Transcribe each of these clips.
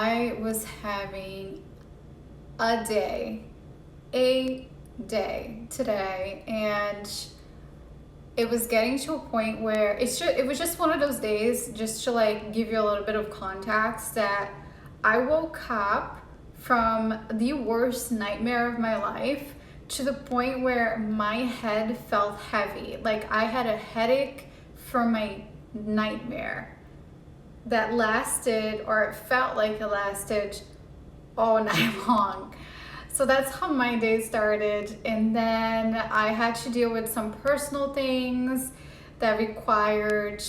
I was having a day today, and it was getting to a point where it was just one of those days, just to like give you a little bit of context, that I woke up from the worst nightmare of my life to the point where my head felt heavy. Like I had a headache from my nightmare that lasted, or it felt like it lasted, all night long. So that's how my day started. And then I had to deal with some personal things that required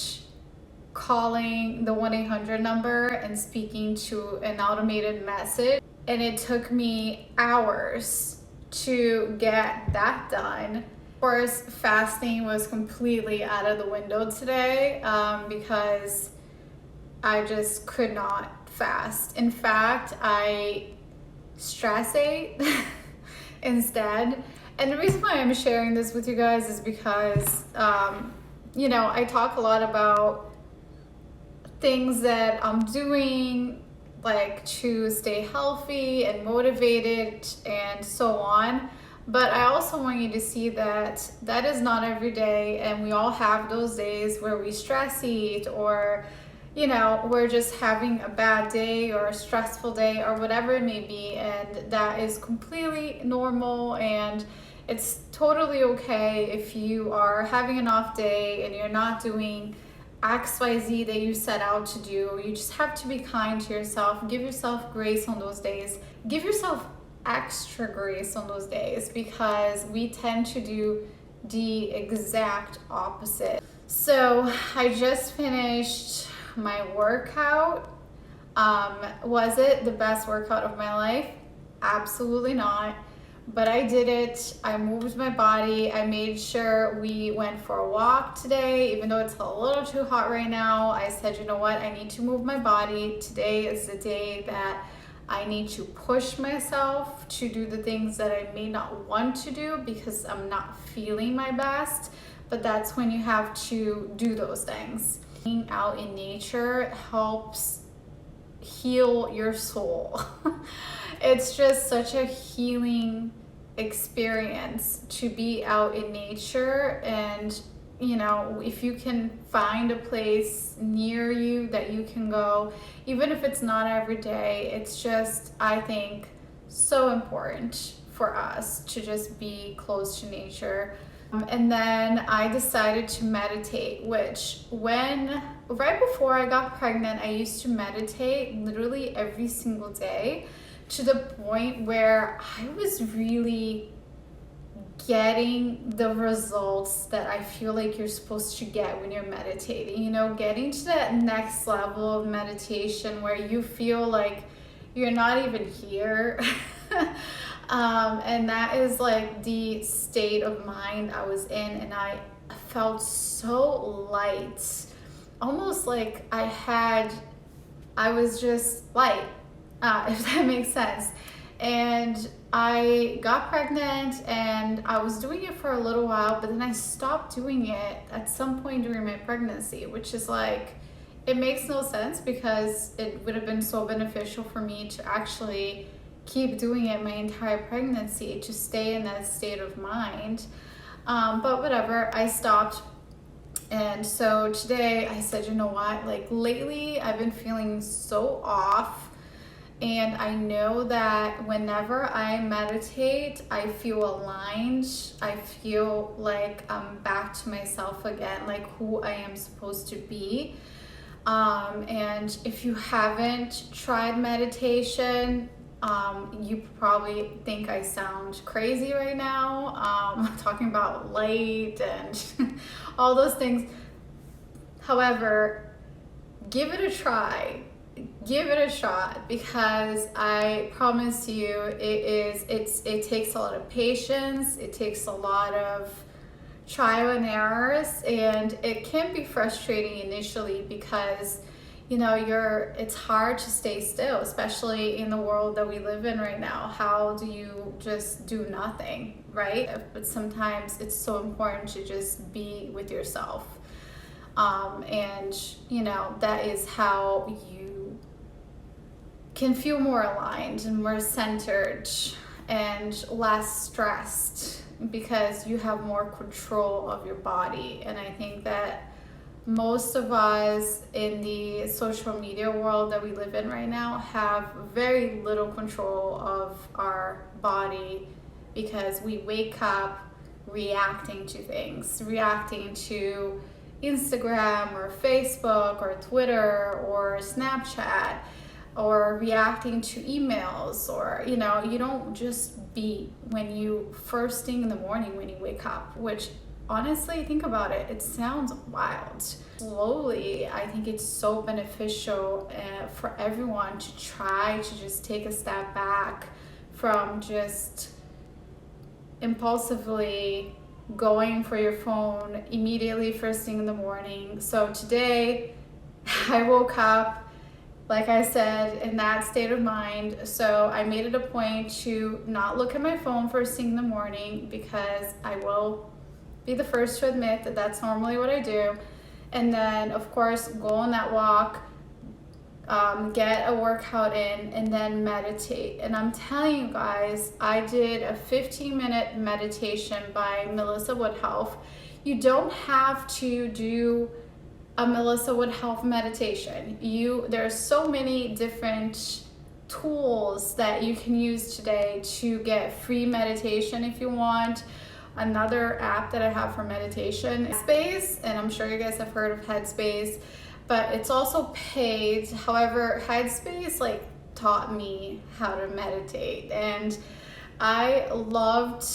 calling the 1-800 number and speaking to an automated message. And it took me hours to get that done. Of course, fasting was completely out of the window today because I just could not fast. In fact, I stress ate instead. And the reason why I'm sharing this with you guys is because, I talk a lot about things that I'm doing, like to stay healthy and motivated and so on. But I also want you to see that that is not every day, and we all have those days where we stress eat, or we're just having a bad day or a stressful day or whatever it may be, and that is completely normal, and it's totally okay if you are having an off day and you're not doing XYZ that you set out to do. You just have to be kind to yourself, give yourself grace on those days, give yourself extra grace on those days, because we tend to do the exact opposite. So I just finished my workout. Was it the best workout of my life? Absolutely not. But I did it. I moved my body. I made sure we went for a walk today, even though it's a little too hot right now. I said, you know what? I need to move my body. Today is the day that I need to push myself to do the things that I may not want to do because I'm not feeling my best. But that's when you have to do those things. Being out in nature helps heal your soul. It's just such a healing experience to be out in nature. And if you can find a place near you that you can go, even if it's not every day, it's just, I think, so important for us to just be close to nature. And then I decided to meditate, which right before I got pregnant, I used to meditate literally every single day, to the point where I was really getting the results that I feel like you're supposed to get when you're meditating. Getting to that next level of meditation where you feel like you're not even here. And that is like the state of mind I was in, and I felt so light, almost like I was just light, if that makes sense. And I got pregnant, and I was doing it for a little while, but then I stopped doing it at some point during my pregnancy, which is like, it makes no sense, because it would have been so beneficial for me to actually keep doing it my entire pregnancy, to stay in that state of mind. But whatever, I stopped. And so today I said, you know what, like lately I've been feeling so off, and I know that whenever I meditate, I feel aligned. I feel like I'm back to myself again, like who I am supposed to be. And if you haven't tried meditation, you probably think I sound crazy right now, talking about light and all those things. However, give it a try. Give it a shot, because I promise you it takes a lot of patience, it takes a lot of trial and errors, and it can be frustrating initially, because it's hard to stay still, especially in the world that we live in right now. How do you just do nothing, right? But sometimes it's so important to just be with yourself. And that is how you can feel more aligned and more centered and less stressed because you have more control of your body. And I think that most of us in the social media world that we live in right now have very little control of our body because we wake up reacting to things, reacting to Instagram or Facebook or Twitter or Snapchat, or reacting to emails, or you don't just be when you first thing in the morning when you wake up, which honestly, think about it, it sounds wild. Slowly, I think it's so beneficial for everyone to try to just take a step back from just impulsively going for your phone immediately first thing in the morning. So today I woke up, like I said, in that state of mind. So I made it a point to not look at my phone first thing in the morning, because I will be the first to admit that that's normally what I do. And then of course go on that walk, get a workout in, and then meditate. And I'm telling you guys, I did a 15-minute meditation by Melissa Woodhealth. You don't have to do a Melissa Woodhealth meditation. There are so many different tools that you can use today to get free meditation if you want. Another app that I have for meditation is Headspace, and I'm sure you guys have heard of Headspace, but it's also paid. However, Headspace taught me how to meditate, and I loved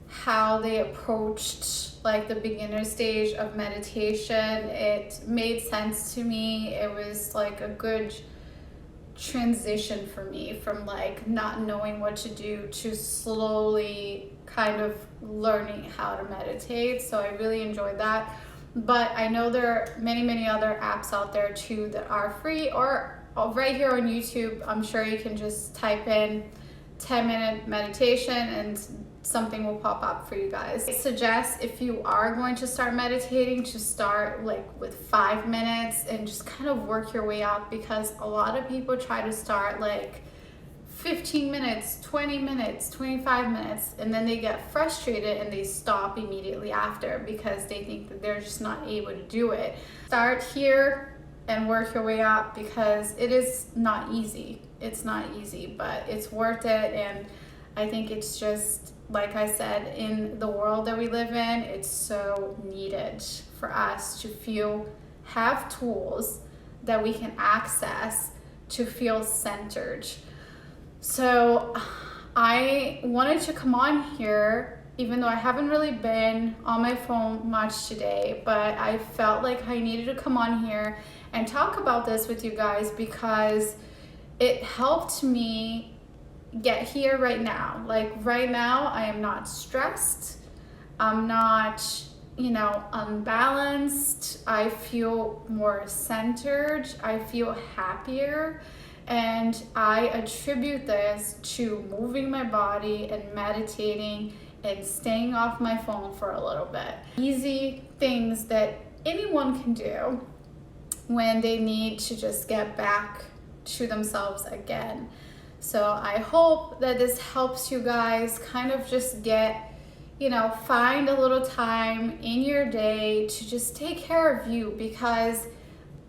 how they approached the beginner stage of meditation. It made sense to me. It was a good transition for me from not knowing what to do to slowly kind of learning how to meditate. So I really enjoyed that. But I know there are many other apps out there too that are free, or right here on YouTube, I'm sure you can just type in 10-minute meditation and something will pop up for you guys. I suggest, if you are going to start meditating, to start with 5 minutes and just kind of work your way up, because a lot of people try to start 15 minutes, 20 minutes, 25 minutes, and then they get frustrated and they stop immediately after because they think that they're just not able to do it. Start here and work your way up, because it is not easy. It's not easy, but it's worth it. And I think it's just, like I said, in the world that we live in, it's so needed for us to have tools that we can access to feel centered. So I wanted to come on here, even though I haven't really been on my phone much today, but I felt like I needed to come on here and talk about this with you guys, because it helped me get here right now. Right now, I am not stressed. I'm not, unbalanced. I feel more centered. I feel happier. And I attribute this to moving my body and meditating and staying off my phone for a little bit. Easy things that anyone can do when they need to just get back to themselves again. So I hope that this helps you guys kind of just find a little time in your day to just take care of you, because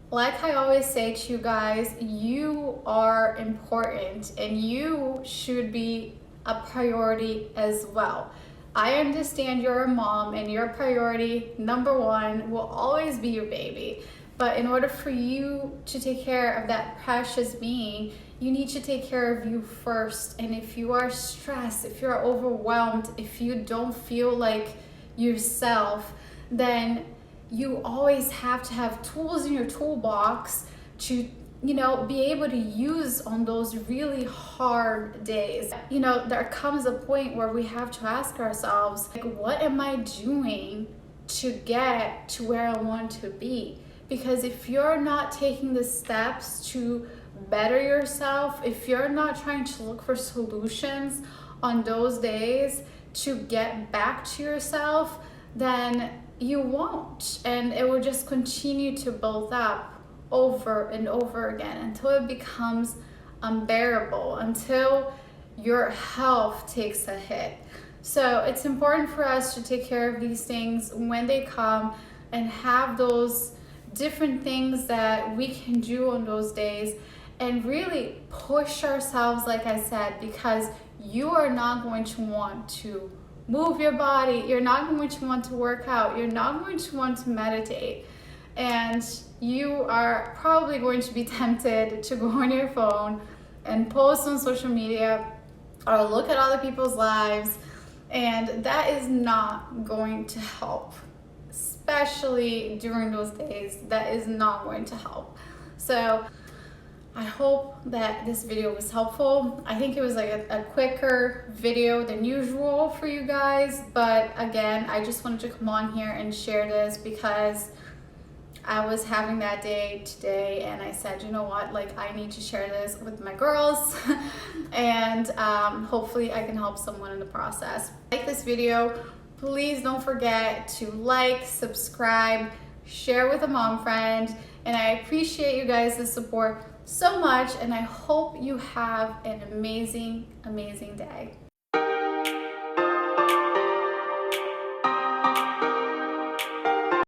like I always say to you guys, you are important and you should be a priority as well. I understand you're a mom and your priority number one will always be your baby. But in order for you to take care of that precious being, you need to take care of you first. And if you are stressed, if you're overwhelmed, if you don't feel like yourself, then you always have to have tools in your toolbox to be able to use on those really hard days. There comes a point where we have to ask ourselves, what am I doing to get to where I want to be? Because if you're not taking the steps to better yourself, if you're not trying to look for solutions on those days to get back to yourself, then you won't, and it will just continue to build up over and over again until it becomes unbearable, until your health takes a hit. So it's important for us to take care of these things when they come and have those different things that we can do on those days and really push ourselves, like I said, because you are not going to want to move your body, you're not going to want to work out, you're not going to want to meditate, and you are probably going to be tempted to go on your phone and post on social media or look at other people's lives, and that is not going to help, especially during those days. That is not going to help. So I hope that this video was helpful. I think it was like a quicker video than usual for you guys, but again, I just wanted to come on here and share this because I was having that day today and I said, you know what, like I need to share this with my girls and hopefully I can help someone in the process. Like this video, please don't forget to like, subscribe, share with a mom friend, and I appreciate you guys' support so much, and I hope you have an amazing, amazing day.